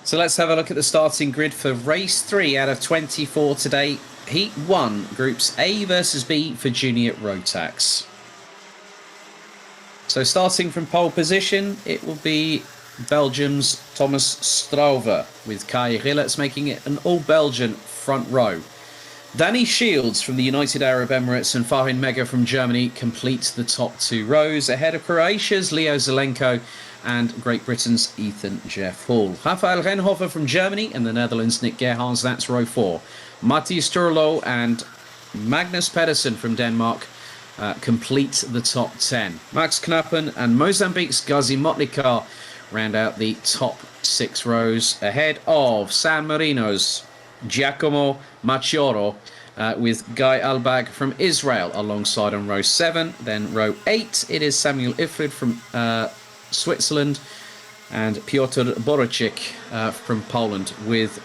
So let's have a look at the starting grid for race 3 out of 24 today. Heat 1, Groups A versus B for Junior Rotax. So starting from pole position, it will be Belgium's Thomas Strauver, with Kai Rilets making it an all-Belgian front row. Danny Shields from the United Arab Emirates and Farin Mega from Germany complete the top 2 rows, ahead of Croatia's Leo Zelenko and Great Britain's Ethan Jeff Hall. Rafael Renhofer from Germany and the Netherlands' Nick Gerhards, that's row 4. Matthias Turlo and Magnus Pedersen from Denmark complete the top 10. Max Knappen and Mozambique's Gazi Motlikar round out the top 6 rows, ahead of San Marino's Giacomo Maccioro with Guy Albag from Israel alongside on row 7. Then row 8, it is Samuel Ifrid from Switzerland and Piotr Boracik from Poland, with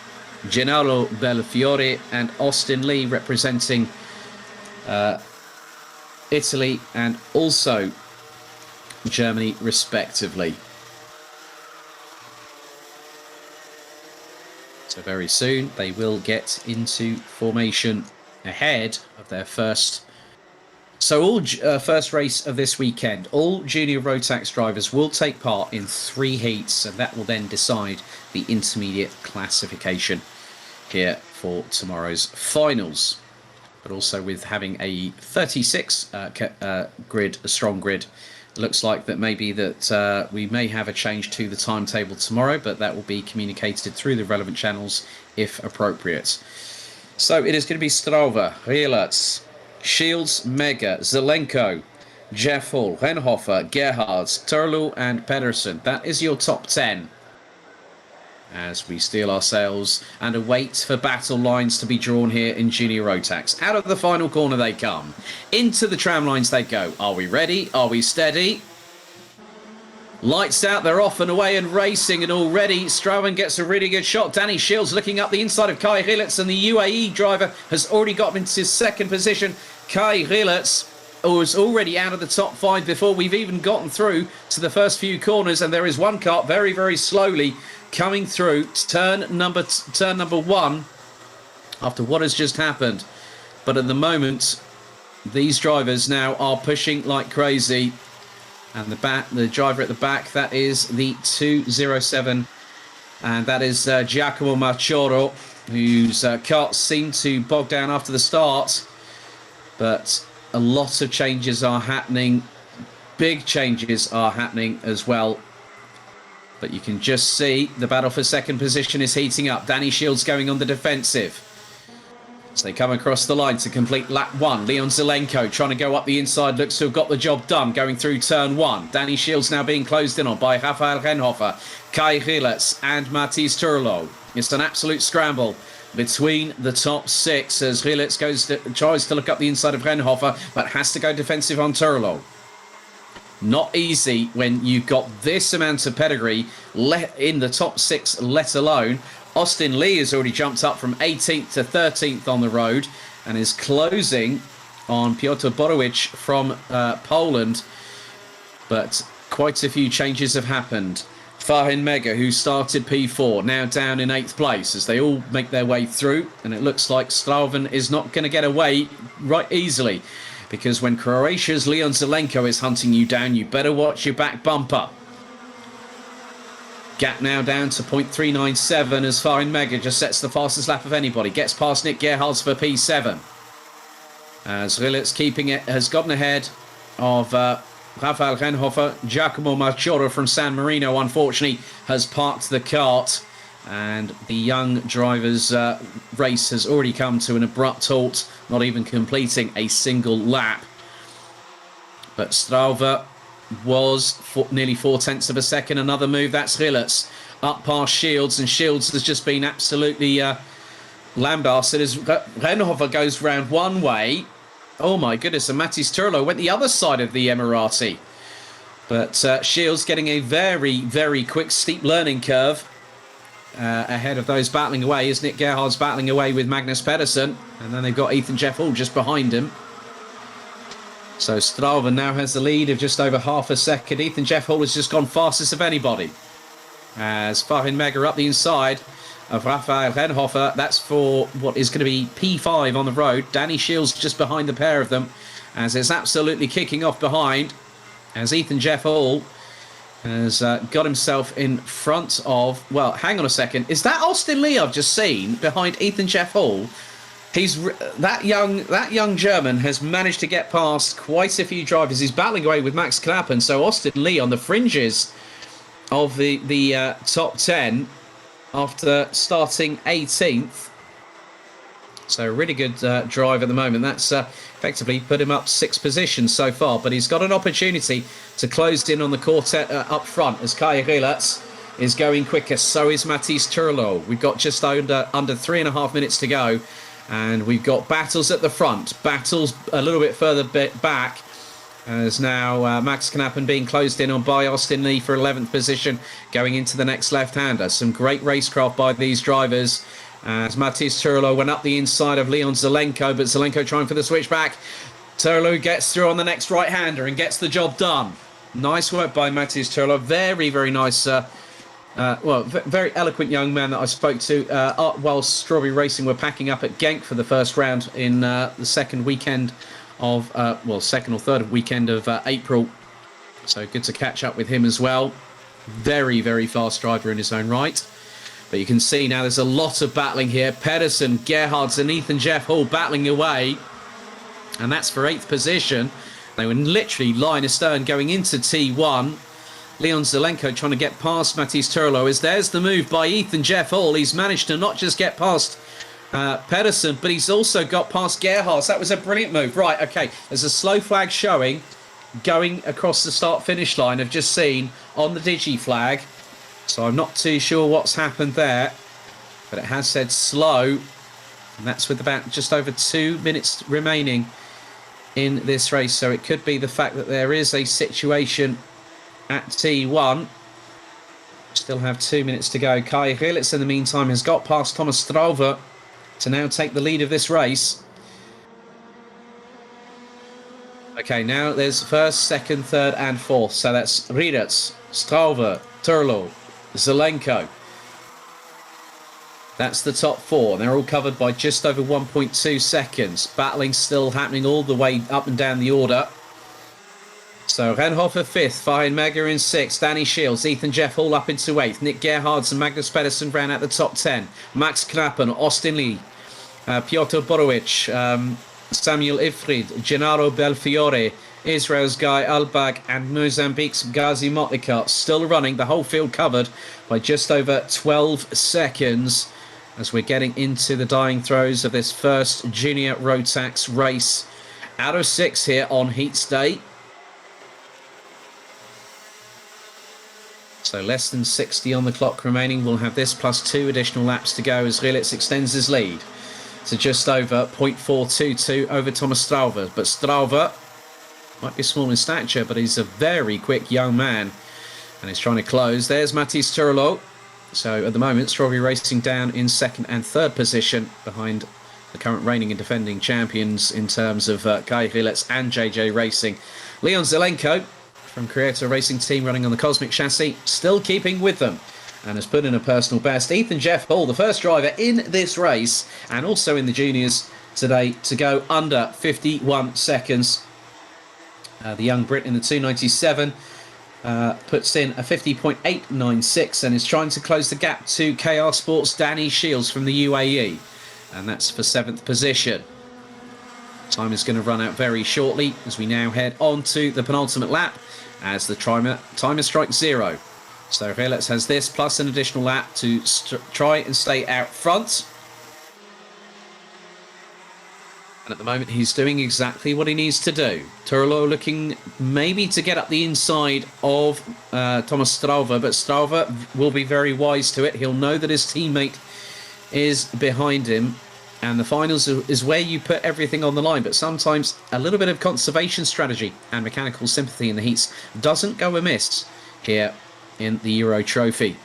Gennaro Belfiore and Austin Lee representing Italy and also Germany respectively. So very soon they will get into formation ahead of their first. So all first race of this weekend, all junior Rotax drivers will take part in 3 heats, and that will then decide the intermediate classification here for tomorrow's finals. But also with having a 36 grid, a strong grid, looks like that maybe that we may have a change to the timetable tomorrow, but that will be communicated through the relevant channels if appropriate. So it is going to be Strauver, Rielertz, Shields, Mega, Zelenko, Jeff Hall, Renhofer, Gerhards, Turlu and Pedersen. That is your top 10. As we steel ourselves and await for battle lines to be drawn here in Junior Rotax. Out of the final corner they come. Into the tram lines they go. Are we ready? Are we steady? Lights out, they're off and away and racing, and already Strauven gets a really good shot. Danny Shields looking up the inside of Kai Rilets, and the UAE driver has already got into his second position. Kai Rilets was already out of the top 5 before we've even gotten through to the first few corners, and there is one car very, very slowly coming through turn number 1 after what has just happened. But at the moment, these drivers now are pushing like crazy. And the driver at the back, that is the 207, and that is Giacomo Maccioro, whose kart seemed to bog down after the start. But a lot of changes are happening. Big changes are happening as well. But you can just see the battle for second position is heating up. Danny Shields going on the defensive as they come across the line to complete lap 1. Leon Zelenko trying to go up the inside, looks to have got the job done going through turn 1. Danny Shields now being closed in on by Rafael Renhofer, Kai Rilets and Matthias Turlo. It's an absolute scramble between the top 6 as Rilets tries to look up the inside of Renhofer, but has to go defensive on Turlo. Not easy when you've got this amount of pedigree in the top 6, let alone. Austin Lee has already jumped up from 18th to 13th on the road and is closing on Piotr Borowicz from Poland. But quite a few changes have happened. Fahin Mega, who started P4, now down in 8th place as they all make their way through. And it looks like Strauven is not going to get away right easily, because when Croatia's Leon Zelenko is hunting you down, you better watch your back bumper. Gap now down to 0.397 as Farin Mega just sets the fastest lap of anybody. Gets past Nick Gerhards for P7. As Rilets keeping it, has gotten ahead of Rafael Renhofer. Giacomo Maccioro from San Marino, unfortunately, has parked the kart. And the young driver's race has already come to an abrupt halt, not even completing a single lap. But Strauver was nearly 4/10 of a second. Another move, that's Rilets up past Shields, and Shields has just been absolutely lambasted as Renhofer goes round one way. Oh my goodness, and Matthias Turlo went the other side of the Emirati. But Shields getting a very, very quick steep learning curve ahead of those battling away, as Nick Gerhard's battling away with Magnus Pedersen, and then they've got Ethan Jeff Hall just behind him. So Strauven now has the lead of just over half a second. Ethan Jeff Hall has just gone fastest of anybody. as Farin Mega up the inside of Raphael Renhofer. That's for what is going to be P5 on the road. Danny Shields just behind the pair of them, as it's absolutely kicking off behind, as Ethan Jeff Hall has got himself in front of... Well, hang on a second. Is that Austin Lee I've just seen behind Ethan Jeff Hall? That young German has managed to get past quite a few drivers. He's battling away with Max Knappen, so Austin Lee on the fringes of the top 10 after starting 18th. So a really good drive at the moment. That's effectively put him up 6 positions so far, but he's got an opportunity to close in on the quartet up front as Kai Rielert is going quicker. So is Mathis Turlo. We've got just under 3.5 minutes to go, and we've got battles at the front, battles a little bit further back, as now Max Knappen being closed in on by Austin Lee for 11th position, going into the next left-hander. Some great racecraft by these drivers, as Mathis Turlo went up the inside of Leon Zelenko, but Zelenko trying for the switchback. Turlo gets through on the next right-hander and gets the job done. Nice work by Mathis Turlo. Very, very nice, very eloquent young man that I spoke to while Strawberry Racing were packing up at Genk for the first round in the second weekend of, second or third weekend of April. So good to catch up with him as well. Very, very fast driver in his own right. But you can see now there's a lot of battling here. Pedersen, Gerhards and Ethan Jeff Hall battling away. And that's for 8th position. They were literally line astern going into T1. Leon Zelenko trying to get past Mathis Turlo. As there's the move by Ethan Jeff Hall. He's managed to not just get past Pedersen, but he's also got past Gerhards. That was a brilliant move. Right, okay. There's a slow flag showing going across the start-finish line. I've just seen on the Digi flag. So I'm not too sure what's happened there, but it has said slow, and that's with about just over 2 minutes remaining in this race. So it could be the fact that there is a situation at T1. Still have 2 minutes to go. Kai Rielert in the meantime has got past Thomas Strauver to now take the lead of this race. Okay, now there's first, second, third and fourth. So that's Rielert, Strauver, Turlo, Zelenko. That's the top 4. They're all covered by just over 1.2 seconds. Battling still happening all the way up and down the order. So Renhofer 5th, Farin Mega in 6th, Danny Shields, Ethan Jeff Hall up into 8th, Nick Gerhards and Magnus Pedersen ran out the top 10. Max Knappen, Austin Lee, Piotr Borowicz, Samuel Ifrid, Gennaro Belfiore, Israel's Guy Albag and Mozambique's Ghazi Motlika still running, the whole field covered by just over 12 seconds as we're getting into the dying throes of this first junior Rotax race out of 6 here on Heats Day. So less than 60 on the clock remaining. We'll have this plus 2 additional laps to go as Rielert extends his lead to just over 0.422 over Thomas Strauver. But Strauver might be small in stature, but he's a very quick young man. And he's trying to close. There's Mathis Turlo. So at the moment, Strawberry Racing down in 2nd and 3rd position behind the current reigning and defending champions in terms of Kai Rielert and JJ Racing. Leon Zelenko from Creator Racing Team running on the Cosmic chassis, still keeping with them and has put in a personal best. Ethan Jeff Hall, the first driver in this race and also in the juniors today to go under 51 seconds. The young Brit in the 297 puts in a 50.896 and is trying to close the gap to KR Sports' Danny Shields from the UAE, and that's for 7th position. Time is going to run out very shortly as we now head on to the penultimate lap as the timer strikes 0. So Rielert has this plus an additional lap to try and stay out front. And at the moment, he's doing exactly what he needs to do. Turlo looking maybe to get up the inside of Thomas Strauver, but Strauver will be very wise to it. He'll know that his teammate is behind him. And the finals is where you put everything on the line. But sometimes a little bit of conservation strategy and mechanical sympathy in the heats doesn't go amiss here in the Euro Trophy.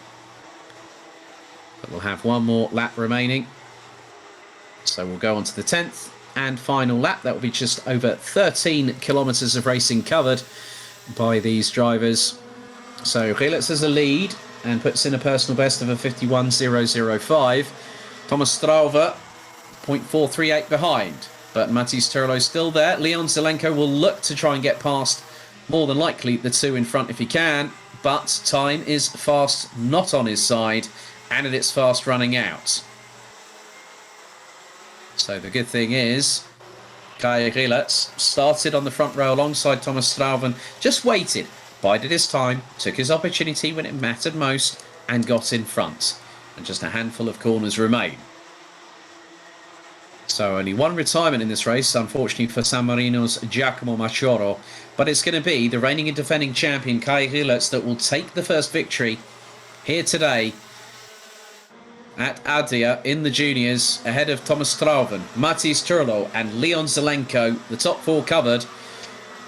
But we'll have one more lap remaining. So we'll go on to the 10th and final lap. That will be just over 13 kilometres of racing covered by these drivers. So Rielert has a lead and puts in a personal best of a 51.005. Thomas Strauve 0.438 behind, but Matis Turlo still there. Leon Zelenko will look to try and get past, more than likely, the two in front if he can, but time is fast not on his side, and it's fast running out. So the good thing is, Kai Rilets started on the front row alongside Thomas Strauven, just waited, bided his time, took his opportunity when it mattered most, and got in front. And just a handful of corners remain. So only one retirement in this race, unfortunately for San Marino's Giacomo Machoro. But it's going to be the reigning and defending champion Kai Rilets that will take the first victory here today at Adria in the juniors, ahead of Thomas Strauven, Matis Turlo and Leon Zelenko. The top four covered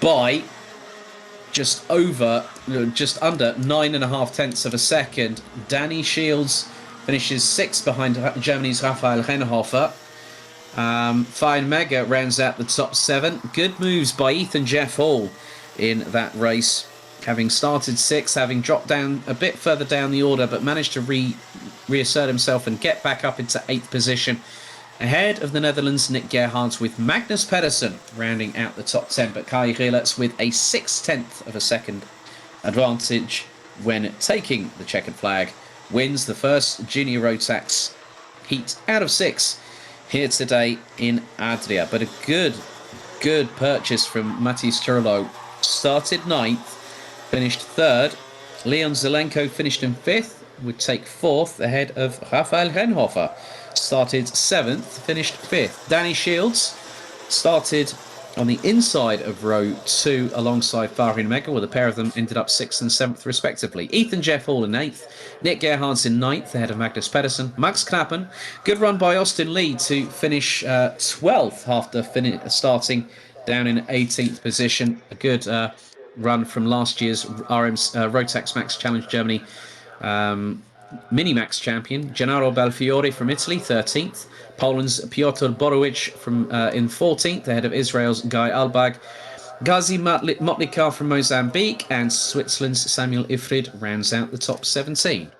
by just under 9.5 tenths of a second. Danny Shields finishes sixth behind Germany's Raphael Rennhofer. Fine Mega rounds out the top seven. Good moves by Ethan Jeff Hall in that race, having started sixth, having dropped down a bit further down the order, but managed to reassert himself and get back up into 8th position, ahead of the Netherlands' Nick Gerhardt, with Magnus Pedersen rounding out the top 10, but Kai Rilets with a 6/10 of a second advantage when taking the checkered flag, wins the first junior Rotax heat out of 6 here today in Adria. But a good purchase from Matis Turlo. Started 9th, finished 3rd. Leon Zelenko finished in 5th, would take 4th ahead of Raphael Rennhofer. Started 7th, finished 5th. Danny Shields started on the inside of row 2 alongside Farin Mega, where the pair of them ended up 6th and 7th respectively. Ethan Jeff Hall in 8th. Nick Gerhardt in 9th ahead of Magnus Pedersen. Max Knappen, good run by Austin Lee to finish 12th after starting down in 18th position. A good run from last year's Rotax Max Challenge Germany Mini-Max champion. Gennaro Belfiore from Italy, 13th. Poland's Piotr Borowicz in 14th, ahead of Israel's Guy Albag. Ghazi Motlikar from Mozambique, and Switzerland's Samuel Ifrid rounds out the top 17.